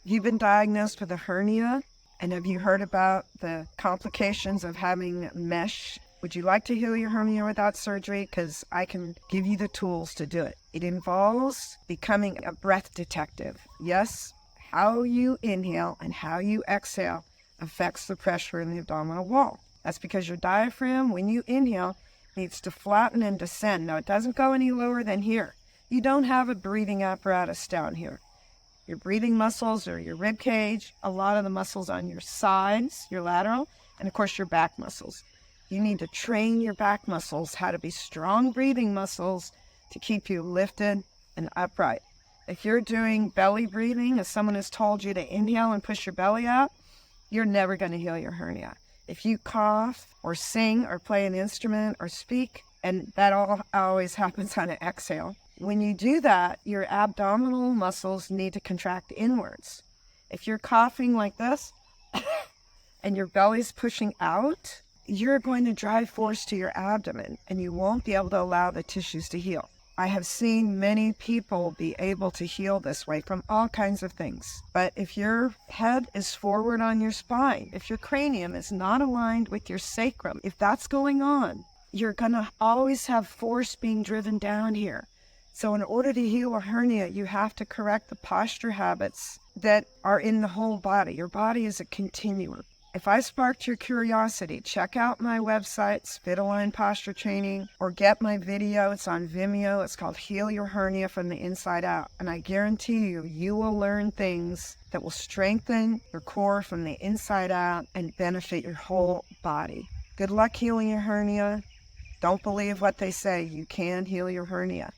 You've been diagnosed with a hernia, and have you heard about the complications of having mesh? Would you like to heal your hernia without surgery? Because I can give you the tools to do it. It involves becoming a breath detective. Yes, how you inhale and how you exhale affects the pressure in the abdominal wall. That's because your diaphragm, when you inhale, needs to flatten and descend. Now, it doesn't go any lower than here. You don't have a breathing apparatus down here. Your breathing muscles are your rib cage, a lot of the muscles on your sides, your lateral, and of course your back muscles. You need to train your back muscles how to be strong breathing muscles to keep you lifted and upright. If you're doing belly breathing, as someone has told you to inhale and push your belly out, you're never going to heal your hernia. If you cough or sing or play an instrument or speak, and that all always happens on an exhale, when you do that, your abdominal muscles need to contract inwards. If you're coughing like this and your belly's pushing out, you're going to drive force to your abdomen and you won't be able to allow the tissues to heal. I have seen many people be able to heal this way from all kinds of things. But if your head is forward on your spine, if your cranium is not aligned with your sacrum, if that's going on, you're going to always have force being driven down here. So in order to heal a hernia, you have to correct the posture habits that are in the whole body. Your body is a continuum. If I sparked your curiosity, check out my website, Spit-Align Posture Training, or get my video. It's on Vimeo. It's called Heal Your Hernia from the Inside Out. And I guarantee you, you will learn things that will strengthen your core from the inside out and benefit your whole body. Good luck healing your hernia. Don't believe what they say. You can heal your hernia.